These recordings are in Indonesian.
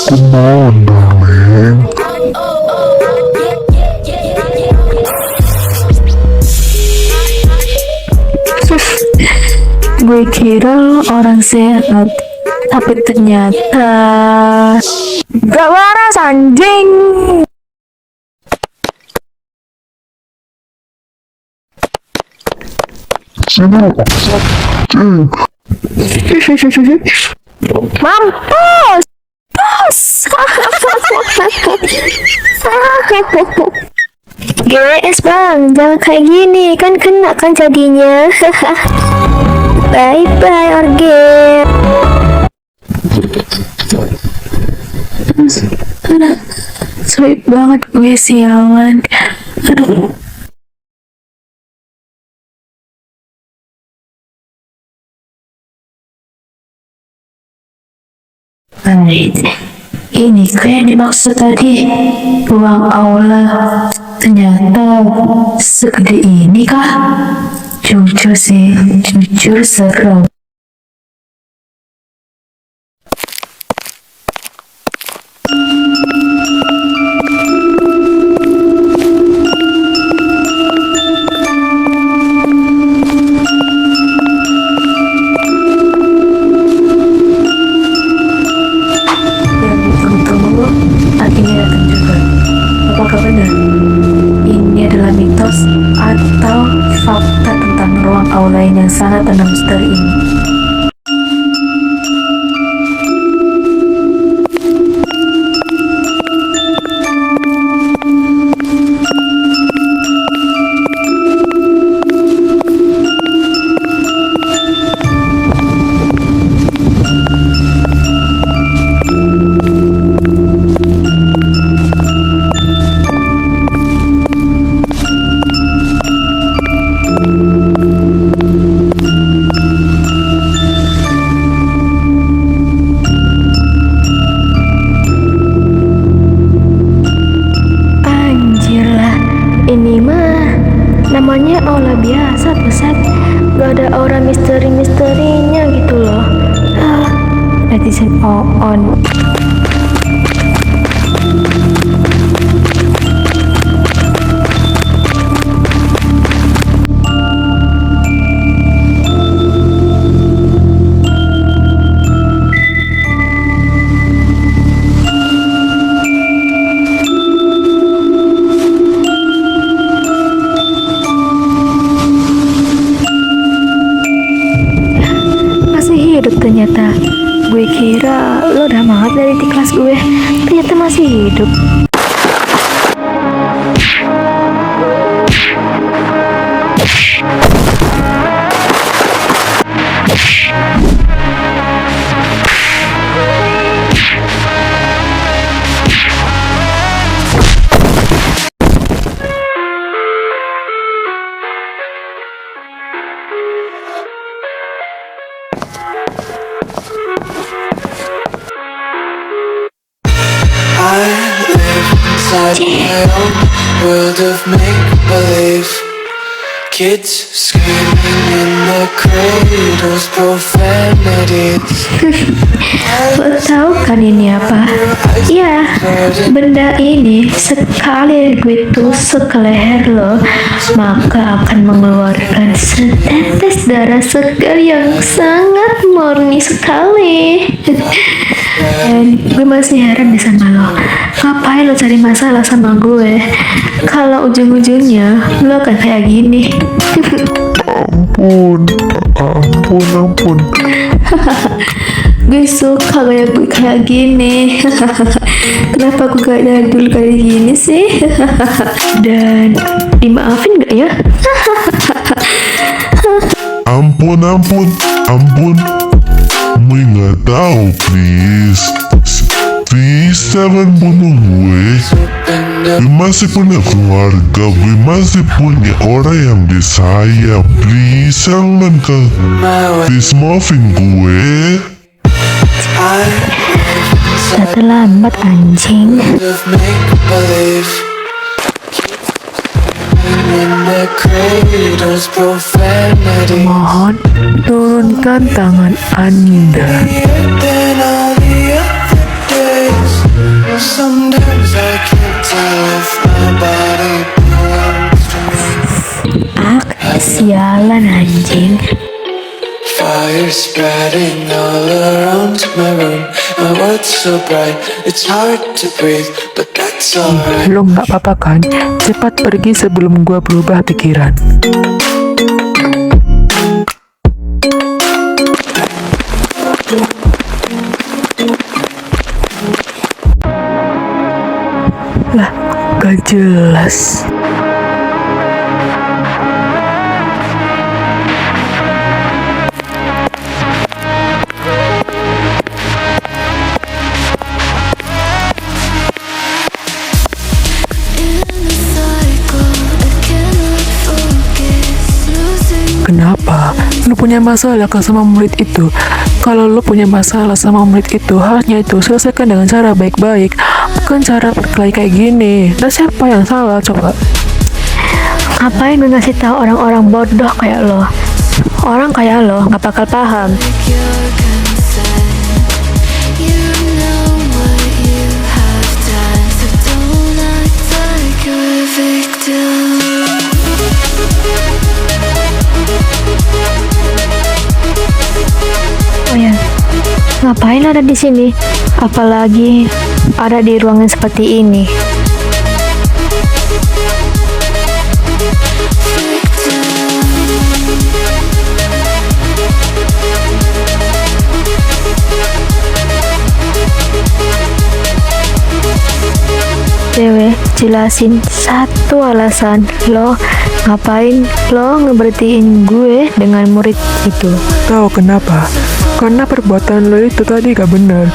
Kumaon, darling. Gue kira lo orang sehat, tapi ternyata gak waras anjing. Sini lo paksa. Mampus, bos. GWS bang, jangan kayak gini, kan kena kan jadinya. Bye bye orge. Aduh, sulit banget gue sialan. Aduh. Ini kayak dimaksud tadi ruang aula, ternyata segede ini kah? Jujur sih, jujur serem. Akhirnya datang juga. Apakah benar ini adalah mitos atau fakta tentang ruang aula yang sangat penuh misteri ini? Ini mah namanya aula biasa, pusat. Gak ada aura misteri-misterinya gitu loh. Netizen on. Hidup ternyata. Gue kira lo udah maaf dari di kelas gue, ternyata masih hidup. Inside my own world of make-believe. Kids screaming in the cradles, profanities. Lo tahu kan ini apa? Ya, benda ini sekali gue tusuk ke leher lo, maka akan mengeluarkan setetes darah segar yang sangat murni sekali. Dan gue masih heran di sama lo. Ngapain lo cari masalah sama gue? Kalau ujung-ujungnya lo akan kayak gini. Ampun. Gue suka kayak gue kayak gini. Kenapa aku gak dari dulu kayak gini sih? Dan dimaafin gak ya? Ampun. Gue nggak tahu, please. Please jangan bunuh gue. Gue masih punya keluarga, gue masih punya orang yang disayang. Please jangan please maafin gue. Udah terlambat anjing. Mohon turunkan tangan Anda. colors spreading all around my room. My world's so bright, it's hard to breathe, but that's alright. Lo nggak apa-apa kan? Cepat pergi sebelum gua berubah pikiran. Lah, gak jelas. Kenapa? Lu punya masalah ke sama murid itu? Kalau lu punya masalah sama murid itu, harusnya itu selesaikan dengan cara baik-baik, bukan cara berkelahi kayak gini. Dan siapa yang salah coba? Ngapain gue ngasih tahu orang-orang bodoh kayak lo? Orang kayak lo nggak bakal paham. Oh ya, ngapain ada di sini? Apalagi ada di ruangan seperti ini. Dewe, jelasin satu alasan lo ngapain lo ngeberhentiin gue dengan murid itu. Tahu kenapa? Karena perbuatan lo itu tadi gak bener.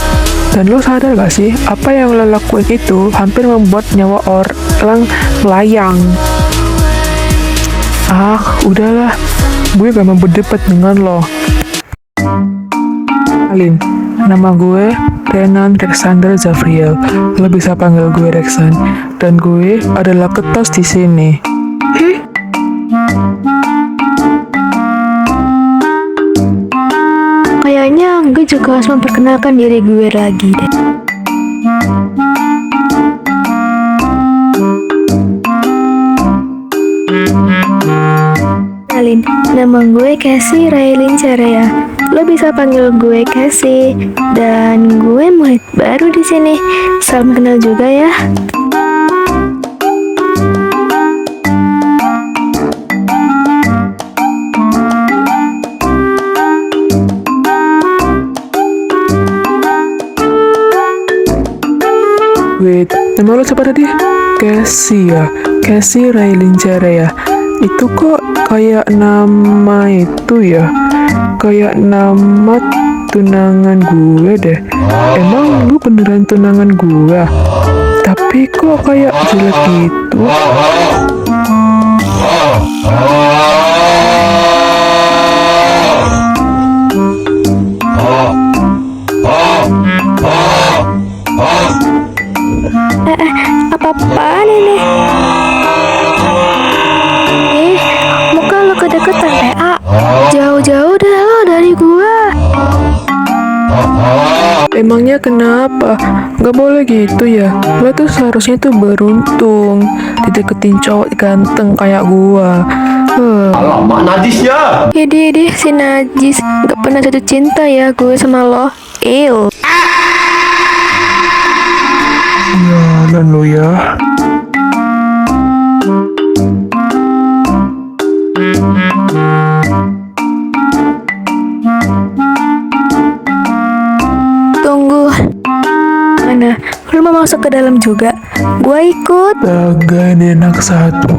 Dan lo sadar gak sih, apa yang lo lakuin itu hampir membuat nyawa orang melayang. Udahlah, gue gak mau berdebat dengan lo. Alin, nama gue Renan Rexander Zafriel. Lo bisa panggil gue Rexan. Dan gue adalah ketos di sini. Kayaknya gue juga harus memperkenalkan diri gue lagi deh. Kenalin, nama gue Cassie Raylin Cerea. Lo bisa panggil gue Cassie. Dan gue murid baru di sini. Salam kenal juga ya. Wait, nama lo siapa tadi? Cassie ya? Cassie Raylin Cerea. Itu kok kayak nama itu ya? Kayak nama tunangan gue deh. Emang lu beneran tunangan gue? Tapi kok kayak jelek gitu? Apa-apaan ini? Muka lo kedeketan PA. Jauh-jauh dah lo dari gua. Emangnya kenapa? Gak boleh gitu ya. Lo tuh seharusnya tuh beruntung dideketin cowok ganteng kayak gua. Alamak, najisnya. Idih, si najis. Gak pernah jatuh cinta ya gue sama lo. Ew. Dan lo ya. Tunggu. Mana? Lu mau masuk ke dalam juga? Gua ikut. Astaga, ini enak satu.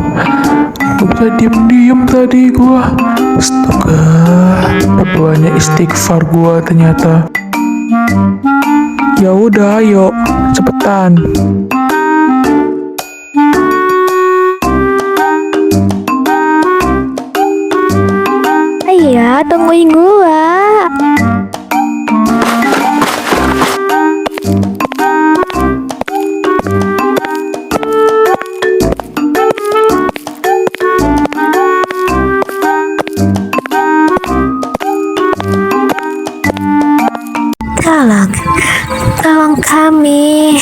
Gak bisa diem-diem tadi gua. Astaga, banyak istighfar gua ternyata. Ya udah, ayo cepetan. Iya, tungguin gua. Tolong kami,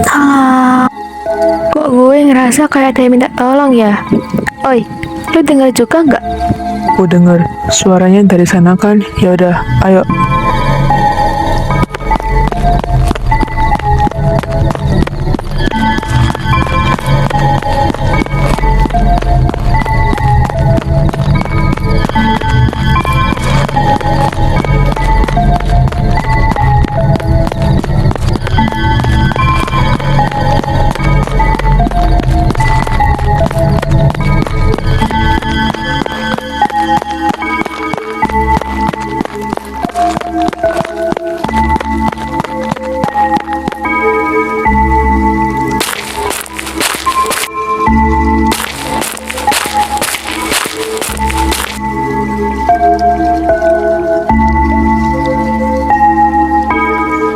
tolong. Kok gue ngerasa kayak ada yang minta tolong ya? Oi, lu dengar juga nggak? aku dengar suaranya dari sana kan. Ya udah, ayo.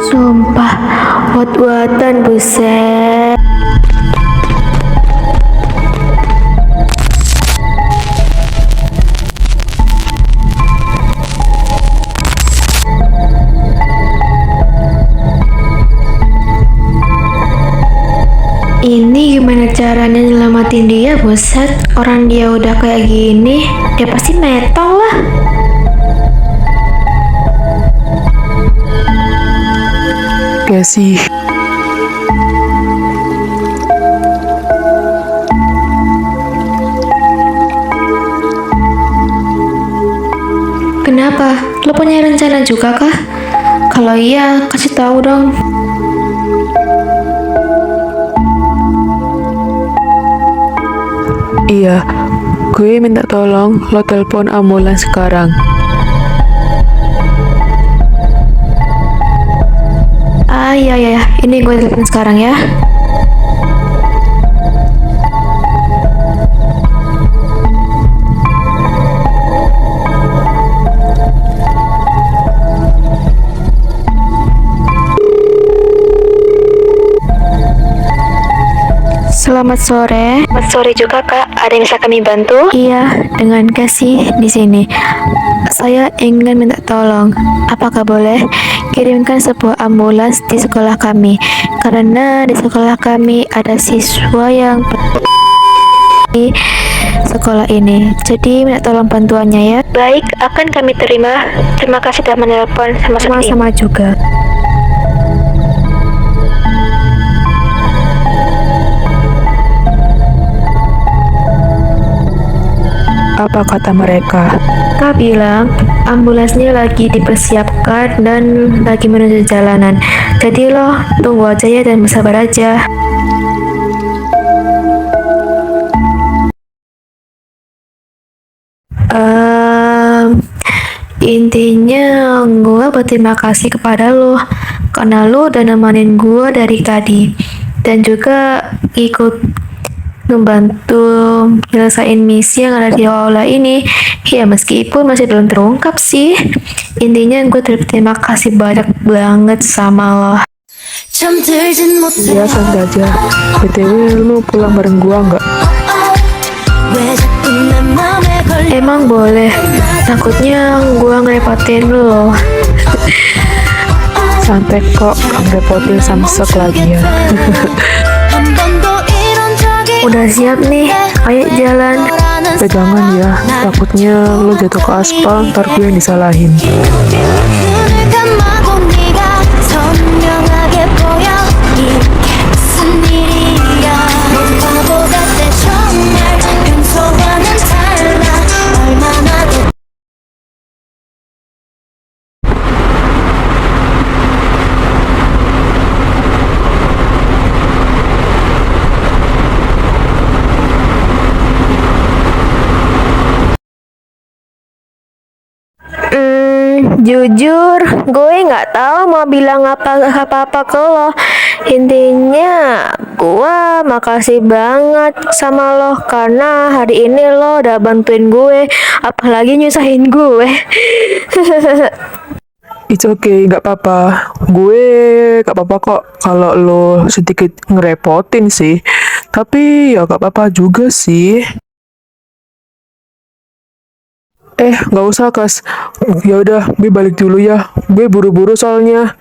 Sumpah, wat-watan buset. Ini gimana caranya nyelamatin dia, buset? Orang dia udah kayak gini, dia pasti metong lah. Casey, Kenapa? Lo punya rencana juga kah? Kalau iya, kasih tahu dong. iya, gue minta tolong lo telepon ambulans sekarang. Iya, ini gue telepon sekarang ya. Selamat sore. Selamat sore juga kak. Ada yang bisa kami bantu? Iya, dengan Casey di sini. Saya ingin minta tolong. Apakah boleh kirimkan sebuah ambulans di sekolah kami? Karena di sekolah kami ada siswa yang di sekolah ini. Jadi minta tolong bantuannya ya. Baik, akan kami terima. Terima kasih telah menelpon. Sama-sama juga. Apa kata mereka? Kak bilang ambulansnya lagi dipersiapkan dan lagi menuju jalanan. Jadi lo tunggu aja ya dan bersabar aja. Intinya gue berterima kasih kepada lo karena lo udah nemenin gue dari tadi dan juga ikut membantu nyelesain misi yang ada di aula ini. Ya meskipun masih belum terungkap sih, intinya gue terima kasih banyak banget sama lo. 잠들진 못해 Ya santai aja. BTW lu pulang bareng gua nggak? 왜 자꾸 내 맘에 걸려 Emang boleh, takutnya gue ngerepotin lo. Santai kok, gak ngerepotin Samsek lagi ya. 한 번도 이런 적이 Udah siap nih, ayo jalan. 없다는 Pegangan ya, takutnya lu jatuh ke aspal, ntar gue yang disalahin. 눈을 감아도 네가 선명하게 보여 이게 무슨 일이야 모두 바보 같아 정말 평소와는 달라 얼마나 더 Jujur, gue nggak tahu mau bilang apa-apa ke lo. Intinya, gue makasih banget sama lo karena hari ini lo udah bantuin gue, apalagi nyusahin gue. It's okay, gak apa-apa. Gue gak apa-apa kok kalau lo sedikit ngerepotin sih. Tapi ya gak apa-apa juga sih. Gak usah, Kas. Ya udah, gue balik dulu ya. Gue buru-buru soalnya.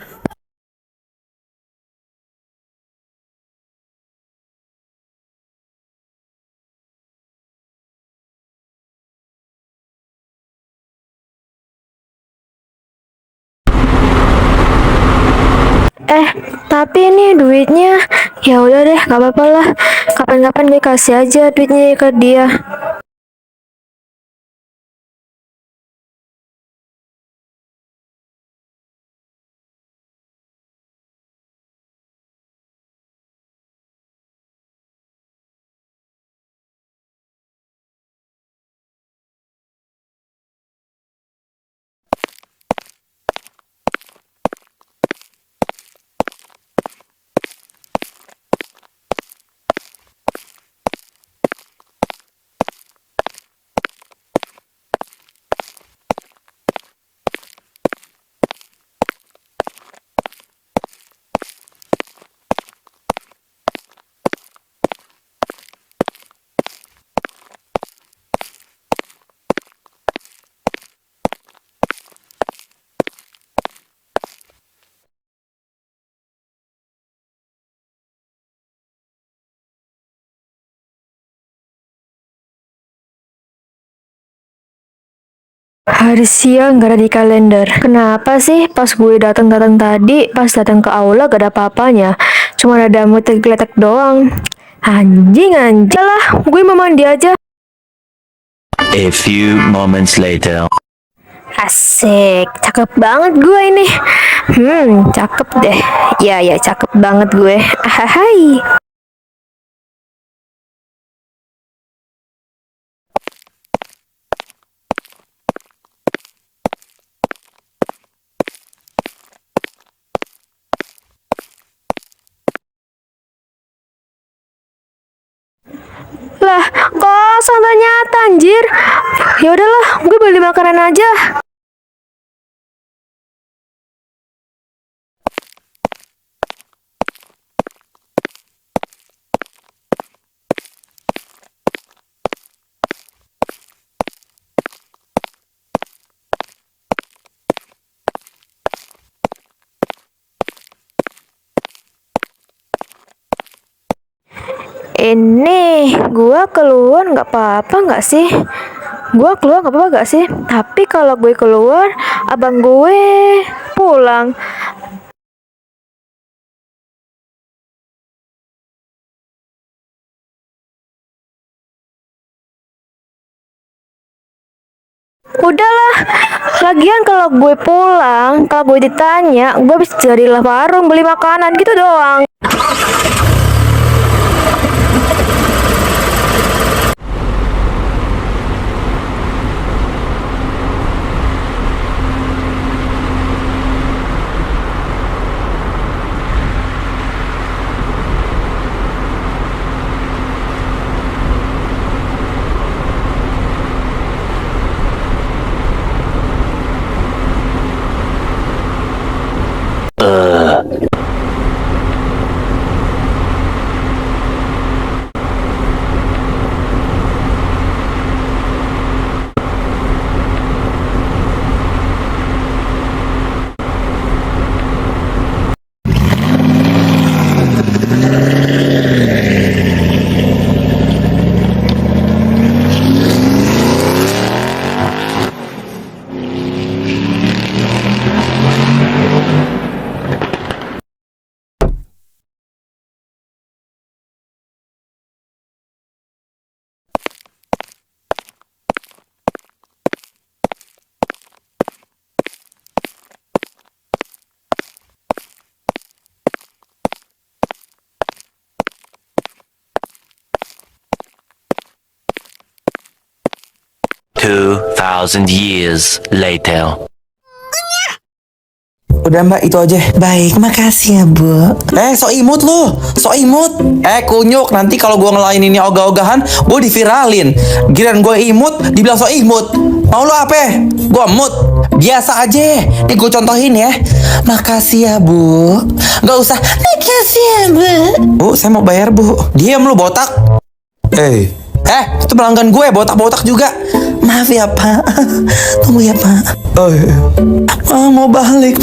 Tapi ini duitnya ya udah deh, nggak apa-apa lah. Kapan-kapan gue kasih aja duitnya ke dia. Hari siang gak ada di kalender. Kenapa sih pas gue datang tadi, pas datang ke aula gak ada apa-apanya. Cuma ada geletek doang. Anjing lah, gue mau mandi aja. A few moments later. Asik, cakep banget gue ini. Cakep deh. Ya, cakep banget gue. Ahai. Lah, kosong ternyata anjir. Ya udahlah, gue beli makanan aja. Ini gua keluar nggak apa-apa nggak sih? Gua keluar nggak apa-apa nggak sih? Tapi kalau gue keluar, abang gue pulang. Udahlah, lagian kalau gue pulang, kalau gue ditanya, gue bisa jadilah warung beli makanan gitu doang. Thousand years later. Udah mbak, itu aja. Baik, makasih ya bu. Sok imut lu, sok imut. Kunyuk, nanti kalau gua ngelain ini ogah-ogahan, gua diviralin. Giliran gua imut, dibilang sok imut. Mau lu apa? Gua emut. Biasa aja. Nih gua contohin ya. Makasih ya bu. Gak usah. Makasih ya bu. Bu, saya mau bayar bu. Diam lu botak. Itu pelanggan gue botak-botak juga. Maaf ya pak. Tunggu ya pak. Mau balik.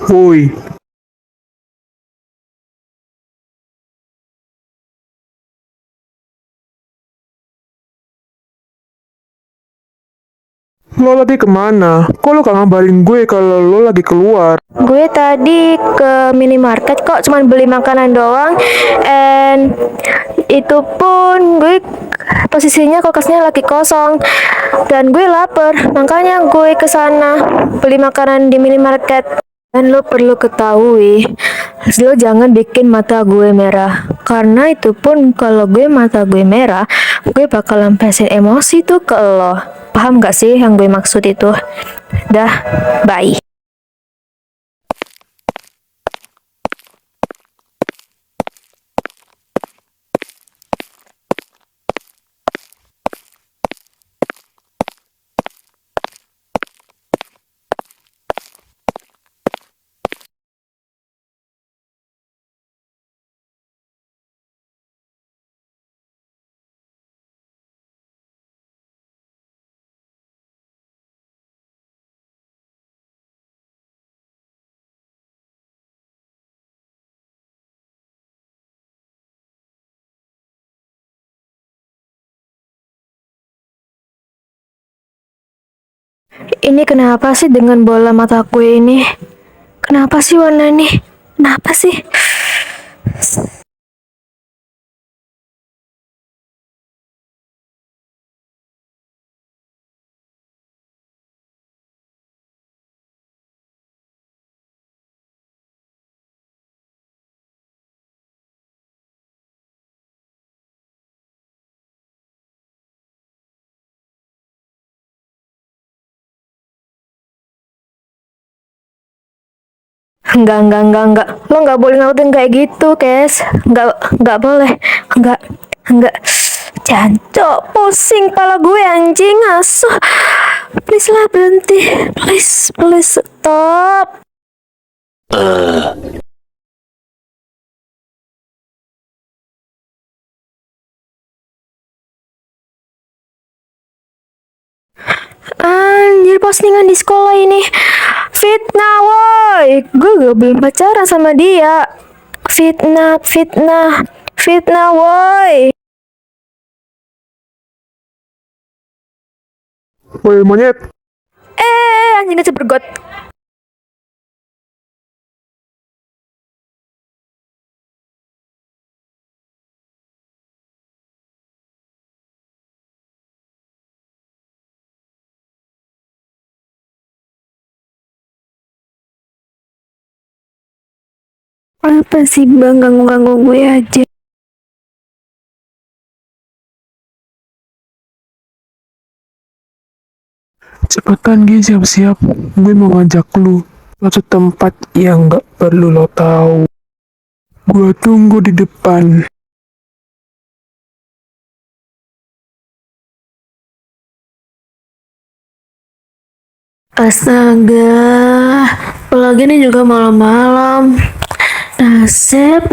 Woi, lo lagi kemana? Kok lo gak ngabarin gue kalau lo lagi keluar? Gue tadi ke minimarket kok, cuman beli makanan doang. And itu pun gue posisinya kulkasnya lagi kosong. Dan gue lapar, makanya gue ke sana beli makanan di minimarket. Dan lo perlu ketahui, lo jangan bikin mata gue merah. Karena itu pun kalau mata gue merah, gue bakal lampiasin emosi tuh ke lo. Paham gak sih yang gue maksud itu? Dah, bye. Ini kenapa sih dengan bola mata gue ini? Kenapa sih warna ini? Kenapa sih? Enggak. Lo nggak boleh ngelakuin kayak gitu, Kes. Nggak boleh. Enggak. Jancok, pusing kepala gue anjing, asuh. Please lah berhenti. Please stop. Anjir, postingan di sekolah ini fitnah, woi. Gue gak belum pacaran sama dia. Fitnah, woi. Woi monyet, Anjing aja bergot. Apa sih bang, ganggu-ganggu gue aja. cepetan Gi, siap-siap. Gue mau ngajak lu suatu tempat yang gak perlu lo tahu. Gue tunggu di depan. Astaga, apalagi ini juga malam-malam. Nasib.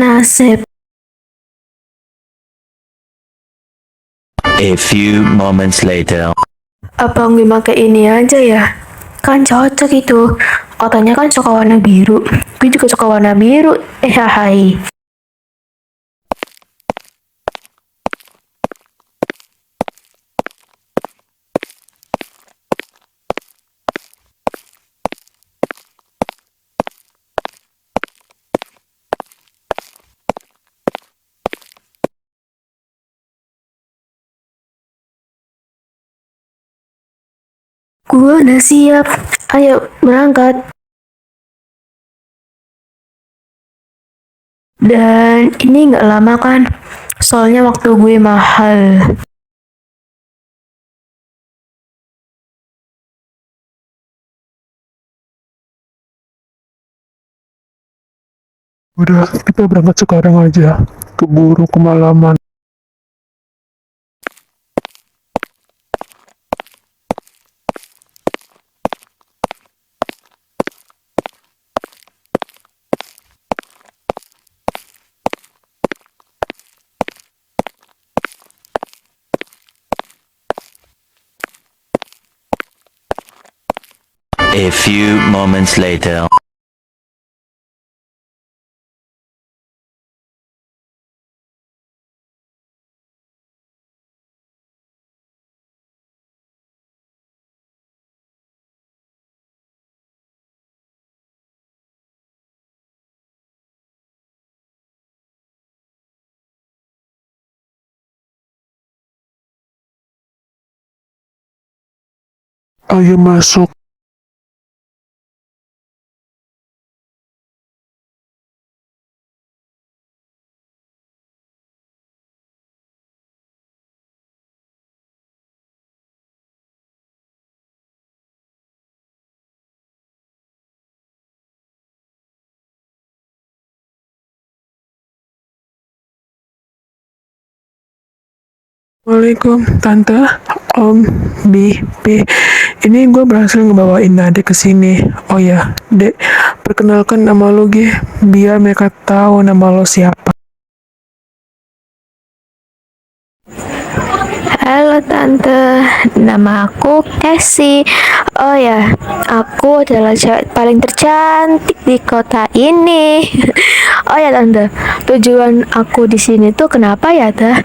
A few moments later. Apa gue pakai ini aja ya? Kan cocok itu. Katanya kan suka warna biru. Gue juga suka warna biru. Hai. Gue udah siap. Ayo berangkat. Dan ini nggak lama kan? Soalnya waktu gue mahal. Udah, kita berangkat sekarang aja. Keburu kemalaman. A few moments later. Ayo masuk. Waalaikumsalam tante, Om, Bi. Ini gue berhasil ngebawain Nade ke sini. Oh ya, Dek, perkenalkan nama lo, Gi, biar mereka tahu nama lo siapa. Halo tante, nama aku Cassie. Oh ya, aku adalah cewek paling tercantik di kota ini. Oh ya tante, tujuan aku di sini tuh kenapa ya teh?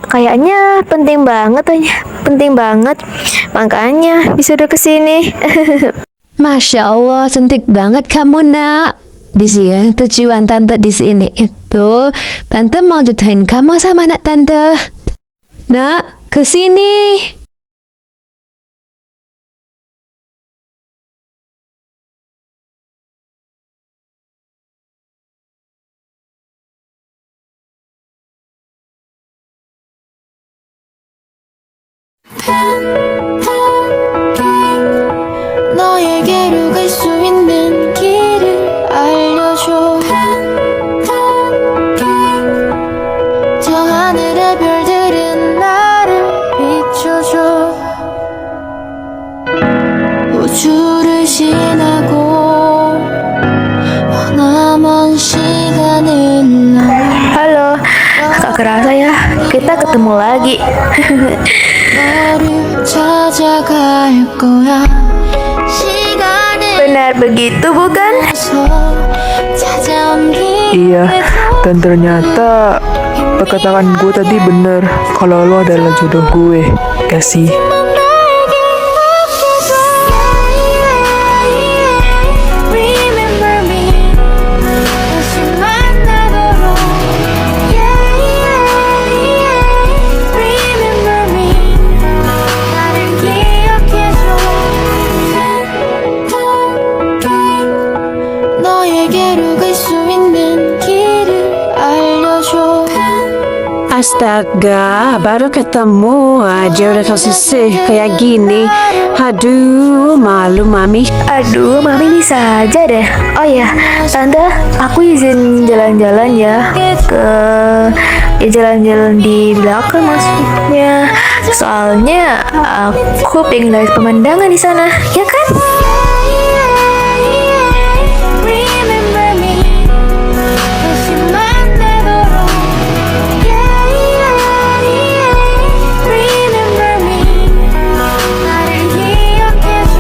Kayaknya penting banget. Makanya disuruh ke sini. Masya Allah, cantik banget kamu nak. Di sini tujuan tante di sini itu tante mau jodohin kamu sama anak tante. Nak, ke sini. 너에게로 갈 수 있는 길을 알려줘 저 하늘의 별들은 나를 비춰줘 우주를 지나고 머나먼 시간을 Halo, gak kerasa ya, kita ketemu lagi. 너를 찾아갈 거야 시간을 Benar begitu bukan? 찾아온 Iya, dan ternyata perkataan gue tadi bener kalau lo adalah jodoh gue, Cassie. Remember me 다시 만나도록 Remember me 나를 기억해줘 너에게로 갈 수 있는 길을 알려줘 Astaga, baru ketemu aja udah kasih kayak gini. Aduh, malu mami. Aduh, mami bisa aja deh. Oh ya, tante, aku izin jalan-jalan ya jalan-jalan di belakang maksudnya. Soalnya aku pengen lihat pemandangan di sana, ya kan? Remember me 다시 만나도록 Remember me 나를 기억해줘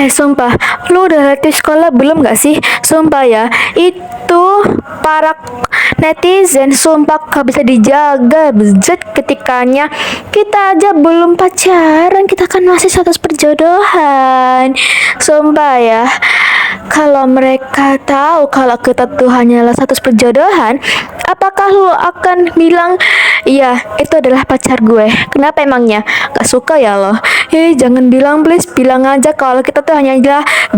Sumpah, lu udah latih sekolah belum gak sih? Sumpah ya, itu para netizen sumpah gak bisa dijaga. Bejat ketikanya kita aja belum pacaran, kita kan masih status perjodohan. Sumpah ya, kalau mereka tahu kalau kita tuh hanyalah status perjodohan, apakah lu akan bilang, iya itu adalah pacar gue? Kenapa emangnya? Gak suka ya lo? Jangan bilang please, bilang aja kalau kita tuh hanya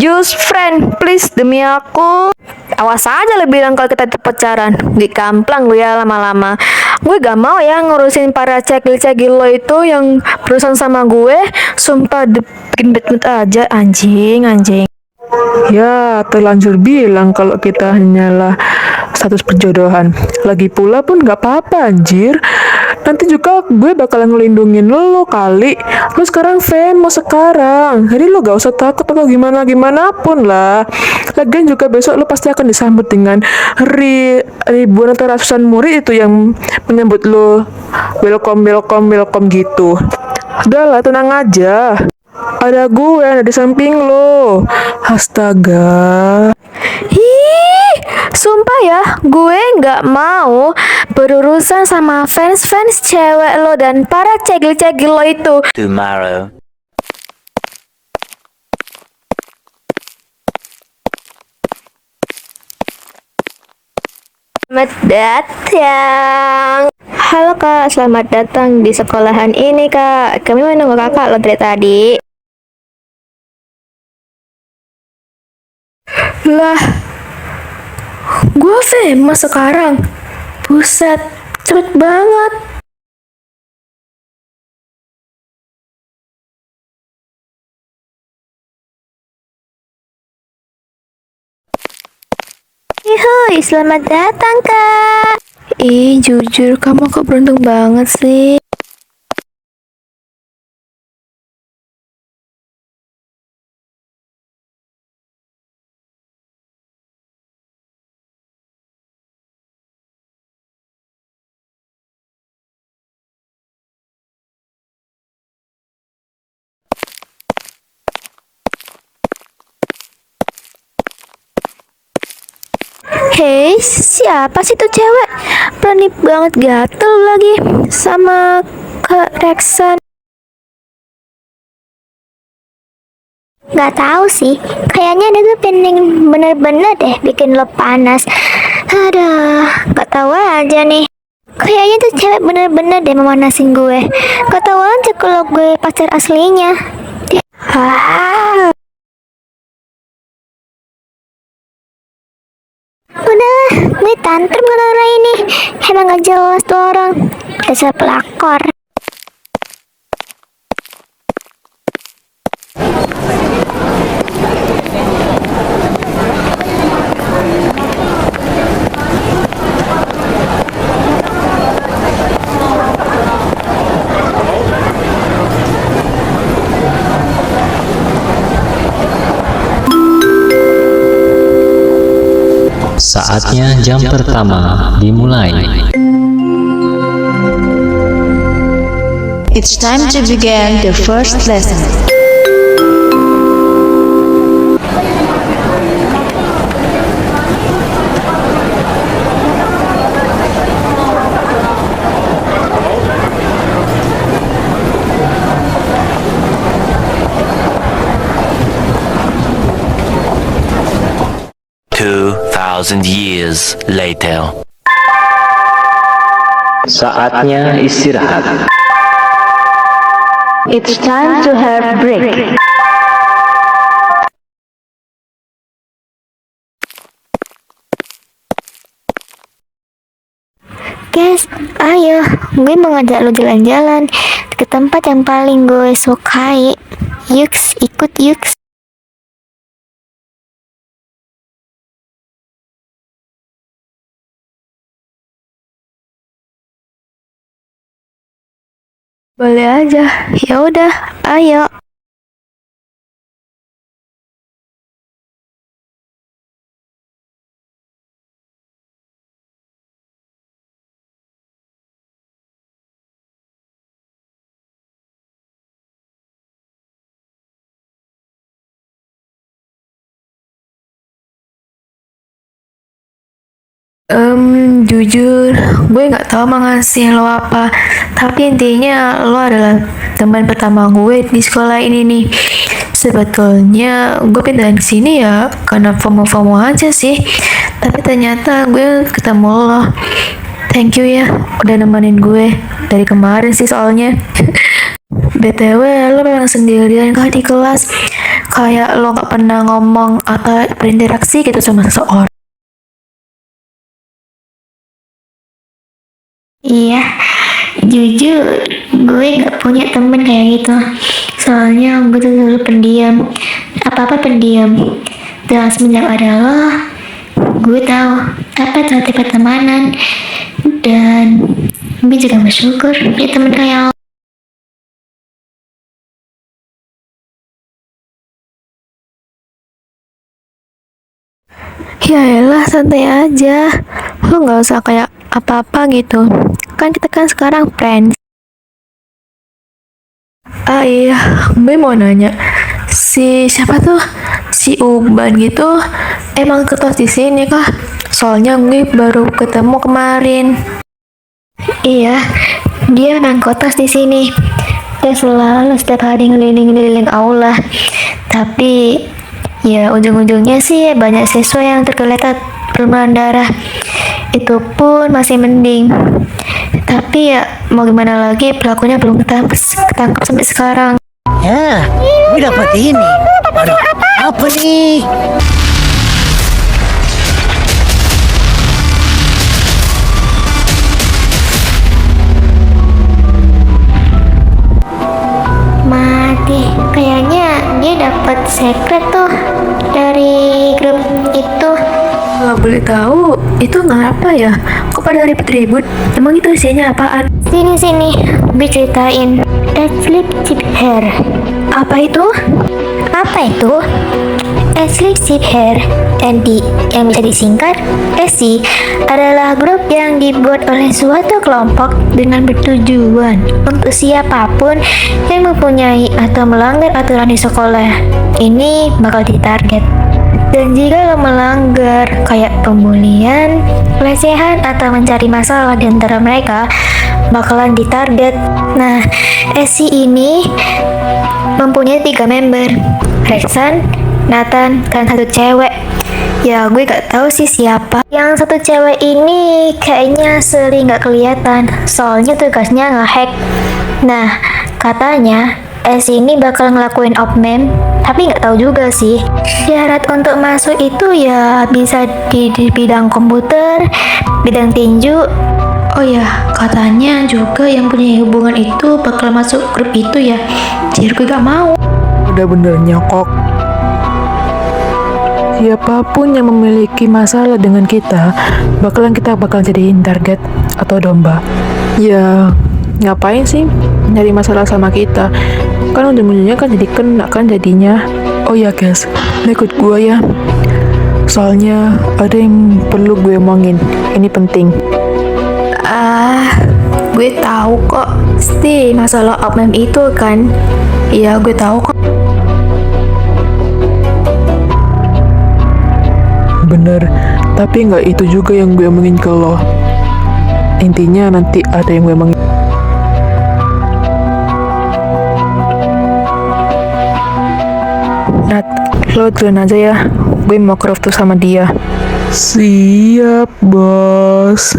just friend, please, demi aku. Awas aja lo bilang kalau kita tuh pacaran. Dikamplang lu ya lama-lama. Gue gak mau ya ngurusin para cegil-cegil lo itu yang berurusan sama gue. Sumpah bikin bad mood aja, anjing. Ya, terlanjur bilang kalau kita hanyalah status perjodohan. Lagi pula pun gak apa-apa anjir. Nanti juga gue bakalan ngelindungin lo kali. Lo sekarang famous sekarang. Jadi lo gak usah takut atau gimana-gimana pun lah. Lagian juga besok lo pasti akan disambut dengan ribuan atau ratusan murid itu yang menyambut lo. Welcome, welcome, welcome gitu. Udahlah, tenang aja. Ada gue yang ada di samping lo. Astaga. Ih, sumpah ya, gue nggak mau berurusan sama fans-fans cewek lo dan para cegil-cegil lo itu. Tomorrow. Selamat datang. Halo kak, selamat datang di sekolahan ini kak. Kami menunggu kakak lo dari tadi. Lah, gue famous sekarang. Buset, cepet banget. Hai, selamat datang kak. Jujur kamu kok beruntung banget sih. Hei, siapa sih tuh cewek? Berani banget gatel lagi sama Kak Rexan. Gak tahu sih, kayaknya dia tuh pengen bener-bener deh bikin lo panas. Aduh, gak tahu aja nih. Kayaknya tuh cewek bener-bener deh memanasin gue. Gak tahu aja kalau gue pacar aslinya. Udah, gue tantrum kalau orang ini. Emang gak jelas tuh orang. Dasar pelakor. Saatnya jam pertama dimulai. It's time to begin the first lesson. Years later. Saatnya istirahat. It's time to have break. Guys, ayo, gue mau ngajak lo jalan-jalan ke tempat yang paling gue sukai. Yuks, ikut yuks. Boleh aja. Ya udah, ayo. Jujur, gue nggak tahu mau ngasih lo apa. Tapi intinya lo adalah teman pertama gue di sekolah ini nih. Sebetulnya gue pindahin ke sini ya karena FOMO-FOMO aja sih. Tapi ternyata gue ketemu lo. Thank you ya udah nemenin gue dari kemarin sih soalnya. BTW lo memang sendirian kah di kelas? Kayak lo nggak pernah ngomong atau berinteraksi gitu sama seseorang. Iya, jujur gue gak punya temen kayak gitu. Soalnya gue tuh dulu pendiam. Apa-apa pendiam. Dan semenjak ada lo, gue tahu apa itu arti pertemanan. Dan gue juga bersyukur punya temen kayak lo. Ya elah, santai aja. Lo gak usah kayak apa-apa gitu. Kan kita kan sekarang friends. Ah iya, gue mau nanya. Si siapa tuh? Si Uban gitu. Emang ketua di sini kah? Soalnya gue baru ketemu kemarin. Iya, dia memang kotas di sini. Dia selalu setiap hari ngeliling-ngeliling aula. Tapi ya ujung-ujungnya sih banyak siswa yang tergeletak berlumuran darah. Itu pun masih mending. Tapi ya mau gimana lagi, pelakunya belum ketangkep sampai sekarang. Ya, gue dapat ini. Aduh, apa nih? Mati, kayaknya dia dapat secret tuh dari grup itu. Gak boleh tahu, itu ngapa ya? Kok pada ribut-ribut? Emang itu isinya apaan? Sini, gue ceritain. Asleep Chip Hair. Apa itu? Asleep Chip Hair, ND, yang bisa disingkat SC, adalah grup yang dibuat oleh suatu kelompok dengan bertujuan untuk siapapun yang mempunyai atau melanggar aturan di sekolah. Ini bakal ditarget. Dan jika lo melanggar kayak pembulian, pelecehan, atau mencari masalah di antara mereka, bakalan ditarget. Nah, SC ini mempunyai 3 member, Rexan, Nathan, dan 1 cewek. Ya, gue gak tahu sih siapa. Yang 1 cewek ini kayaknya sering gak kelihatan, soalnya tugasnya nge-hack. Nah, katanya SC ini bakal ngelakuin op-mem, tapi nggak tahu juga sih. Syarat untuk masuk itu ya bisa di bidang komputer, bidang tinju. Oh ya, katanya juga yang punya hubungan itu bakal masuk grup itu ya. Jadi gue gak mau. Udah bener nyokok. Siapapun yang memiliki masalah dengan kita, kita bakal jadiin target atau domba. Ya, ngapain sih nyari masalah sama kita? Kan ujung-ujungnya kan jadi kena kan jadinya. Oh ya guys, lo ikut gue ya. Soalnya ada yang perlu gue omongin. Ini penting. Gue tahu kok. Pasti masalah op-mem itu kan. Iya, gue tahu kok. Bener, tapi nggak itu juga yang gue omongin ke lo. Intinya nanti ada yang gue omongin. Nat, lo duluan aja ya. Gue mau crop tuh sama dia. Siap, bos.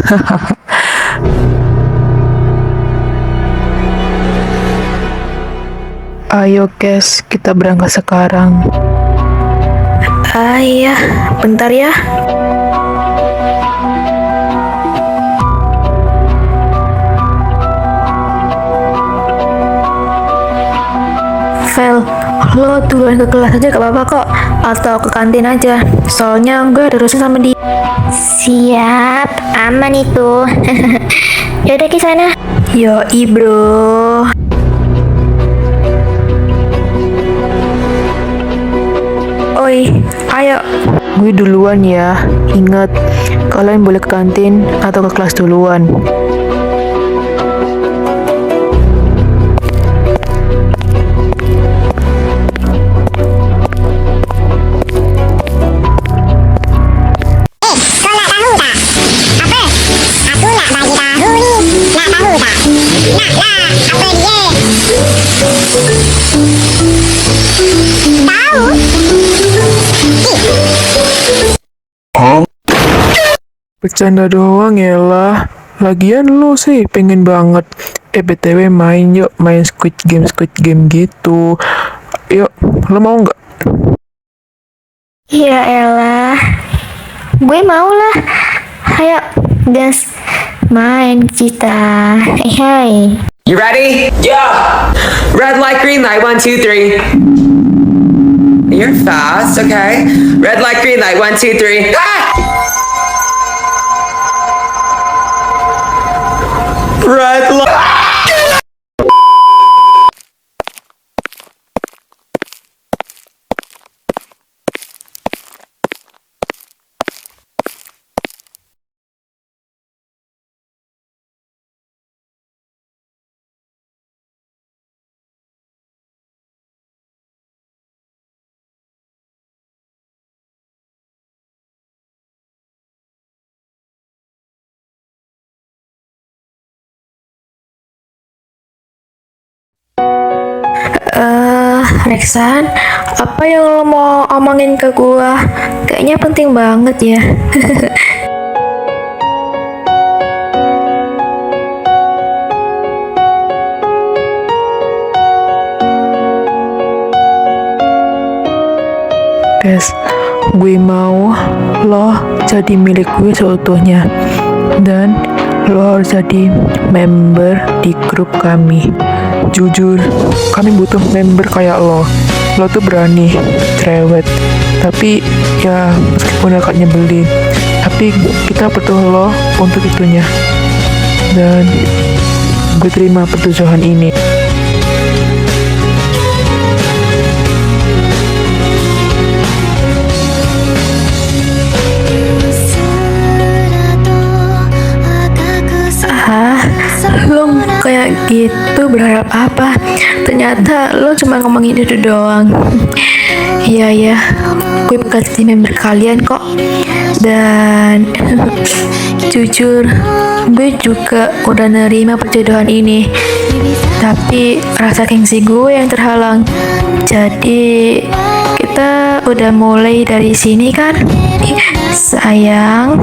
Ayo guys, kita berangkat sekarang. Iya, bentar ya. Vel, lo duluan ke kelas aja gak apa-apa kok. Atau ke kantin aja. Soalnya gue ada urusan sama dia. Siap, aman itu. Yaudah ke sana. Yoi bro. Oi, ayo. Gue duluan ya. Ingat, kalian boleh ke kantin atau ke kelas duluan. Bercanda doang ya lah. Lagian lo sih pengen banget. BTW main yuk, main Squid Game gitu. Yuk, lo mau nggak? Ya elah, gue mau lah. Ayo, gas main kita. Hai. You ready? Yeah. Red light, green light. 1, 2, 3. You're fast, okay? Red light, green light, 1, 2, 3. Ah! Red light. Reksan, apa yang lo mau omongin ke gua? Kayaknya penting banget ya. Guys, gue mau lo jadi milik gue seutuhnya. Dan lo harus jadi member di grup kami. Jujur, kami butuh member kayak lo. Lo tuh berani, cerewet. Tapi ya meskipun agak nyebelin, tapi kita butuh lo untuk itunya. Dan gue terima pertujuan ini. Lo kayak gitu berharap apa? Ternyata lo cuma ngomongin itu doang. Iya ya, gue bakal jadi member kalian kok. Dan jujur, gue juga udah nerima perjodohan ini. Tapi rasa gengsi gue yang terhalang. Jadi kita udah mulai dari sini kan? Sayang.